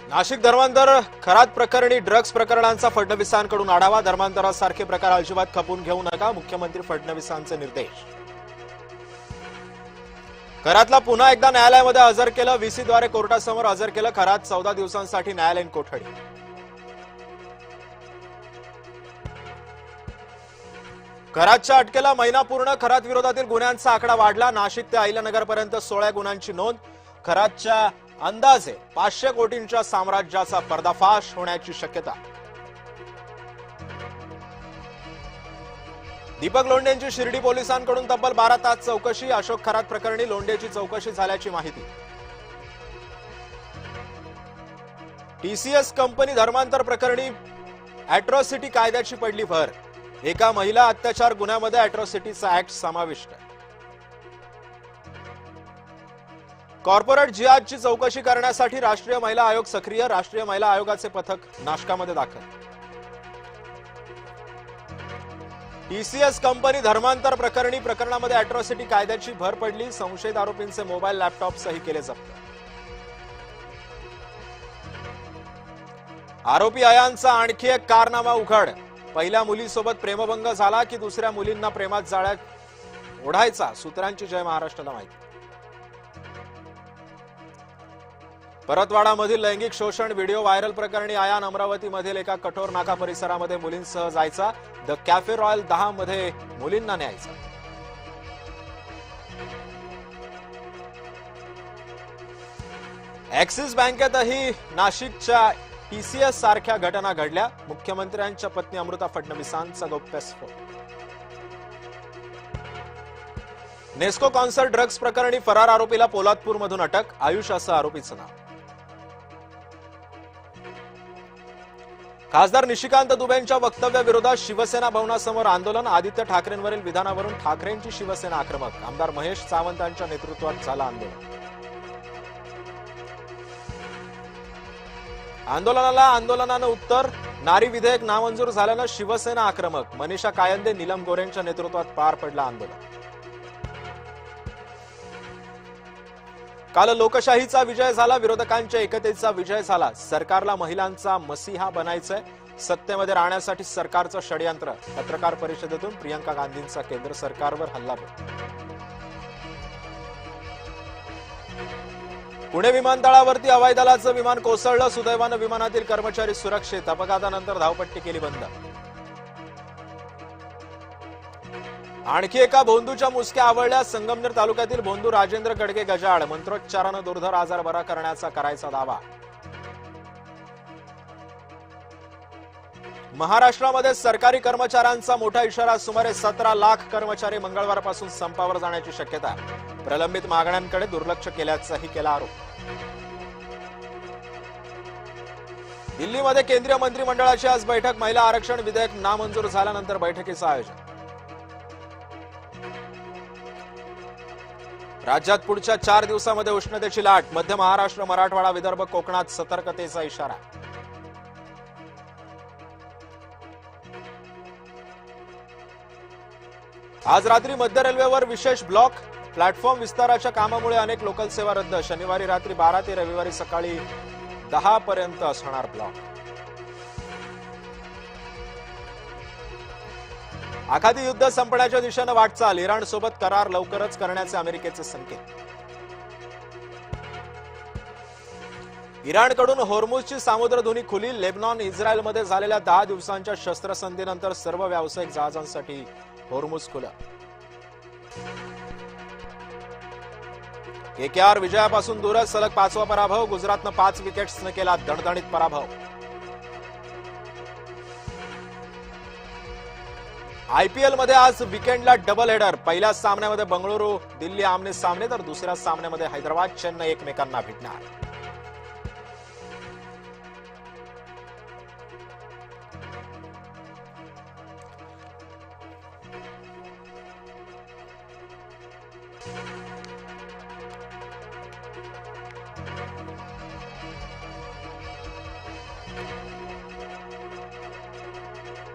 नाशिक धर्मांतर खरात प्रकरणी ड्रग्ज प्रकरणांचा फडणवीसांकडून आढावा। धर्मांतरासारखे प्रकार अजिबात खपून घेऊ नका, मुख्यमंत्री फडणवीसांचे निर्देश। खरातला पुन्हा एकदा न्यायालयामध्ये हजर केलं, व्हीसीद्वारे कोर्टासमोर हजर केलं। खरात 14 दिवसांसाठी न्यायालयीन कोठडी। खरातच्या अटकेला महिना पूर्ण, खरात विरोधातील गुन्ह्यांचा आकडा वाढला। नाशिक ते अहिल्यानगरपर्यंत 16 गुन्ह्यांची नोंद। खरातच्या अंदाजे 500 कोटींच्या साम्राज्याचा पर्दाफाश होण्याची शक्यता। दीपक लोंढेंची शिर्डी पोलिसांकडून तब्बल 12 तास चौकशी। अशोक खरात प्रकरणी लोंढेची चौकशी झाल्याची माहिती। टीसीएस कंपनी धर्मांतर प्रकरणी अॅट्रॉसिटी कायद्याची पडली भर। एका महिला अत्याचार गुन्ह्यामध्ये अॅट्रॉसिटीचा ऍक्ट समाविष्ट। कॉर्पोरेट जिहादची चौकशी करण्यासाठी राष्ट्रीय महिला आयोग सक्रिय। राष्ट्रीय महिला आयोगाचे पथक नाशकामध्ये दाखल। टीसीएस कंपनी धर्मांतर प्रकरणामध्ये अॅट्रॉसिटी कायद्याची भर पडली। संशयित आरोपींचे मोबाईल लॅपटॉप सही केले जप्त। आरोपी अयांचा आणखी एक कारनामा उघड। पहिल्या मुलीसोबत प्रेमभंग झाला की दुसऱ्या मुलींना प्रेमात जाळ्यात ओढायचा, सूत्रांची जय महाराष्ट्राला माहिती। परतवाडामधील लैंगिक शोषण व्हिडिओ व्हायरल प्रकरणी आयान अमरावतीमधील एका कठोर नाका परिसरामध्ये मुलींसह जायचा। द कॅफे रॉयल 10 मध्ये मुलींना न्यायचा। ऍक्सिस बँकेतही नाशिकच्या टीसीएस सारख्या घटना घडल्या। मुख्यमंत्र्यांच्या पत्नी अमृता फडणवीसांचा गौप्यस्फोट। नेस्को कॉन्सर्ट ड्रग्ज प्रकरणी फरार आरोपीला पोलादपूरमधून अटक। आयुष असं आरोपीचं नाव। खासदार निशिकांत दुबेंच्या वक्तव्याविरोधात शिवसेना भवनासमोर आंदोलन। आदित्य ठाकरेंवरील विधानावरून ठाकरेंची शिवसेना आक्रमक। आमदार महेश सावंतांच्या नेतृत्वात झालं आंदोलन। आंदोलनानं उत्तर। नारी विधेयक नामंजूर झाल्यानं शिवसेना आक्रमक। मनीषा कायंदे, नीलम गोरेंच्या नेतृत्वात पार पडलं आंदोलन। काल लोकशाहीचा विजय झाला, विरोधकांच्या एकतेचा विजय झाला। सरकारला महिलांचा मसीहा बनायचंय, सत्तेमध्ये राहण्यासाठी सरकारचं षडयंत्र। पत्रकार परिषदेतून प्रियंका गांधींचा केंद्र सरकारवर हल्लाबोल। पुणे विमानतळावरती हवाई दलाचं विमान कोसळलं, सुदैवानं विमानातील कर्मचारी सुरक्षित। अपघातानंतर धावपट्टी केली बंद। आणखी एका भोंदूच्या मुसक्या आवळल्या। संगमनेर तालुक्यातील भोंदू राजेंद्र गडगे गजाळ मंत्रोच्चारानं दुर्धर आजार बरा करण्याचा करायचा दावा। महाराष्ट्रामध्ये सरकारी कर्मचाऱ्यांचा मोठा इशारा। सुमारे 17 लाख कर्मचारी मंगळवारपासून संपावर जाण्याची शक्यता। प्रलंबित मागण्यांकडे दुर्लक्ष केल्याचाही केला आरोप। दिल्लीमध्ये केंद्रीय मंत्रिमंडळाची आज बैठक। महिला आरक्षण विधेयक नामंजूर झाल्यानंतर बैठकीचं आयोजन। राज्यात पुढच्या 4 दिवसांमध्ये उष्णतेची लाट। मध्य महाराष्ट्र, मराठवाडा, विदर्भ, कोकणात सतर्कतेचा इशारा। आज रात्री मध्य रेल्वेवर विशेष ब्लॉक। प्लॅटफॉर्म विस्ताराच्या कामामुळे अनेक लोकल सेवा रद्द। शनिवारी रात्री 12 ते रविवारी सकाळी 10 पर्यंत असणार ब्लॉक। आखाती युद्ध संपण्याच्या दिशेनं वाटचाल। इराणसोबत करार लवकरच करण्याचे अमेरिकेचे संकेत। इराणकडून होर्मुझची सामुद्रधुनी खुली। लेबनॉन इस्रायलमध्ये झालेल्या 10 दिवसांच्या शस्त्रसंधीनंतर सर्व व्यावसायिक जहाजांसाठी होर्मुझ खुलं। केकेआर विजयापासून दूरच, सलग 5वा पराभव। गुजरातनं 5 विकेट्सनं केला दणदणीत पराभव। आयपीएल मध्ये आज विकेंडला डबल हेडर। पहिल्या सामन्यामध्ये बंगळुरू दिल्ली आमने सामने, तर दुसऱ्या सामन्यामध्ये हैदराबाद चेन्नई एकमेकांना भेटणार।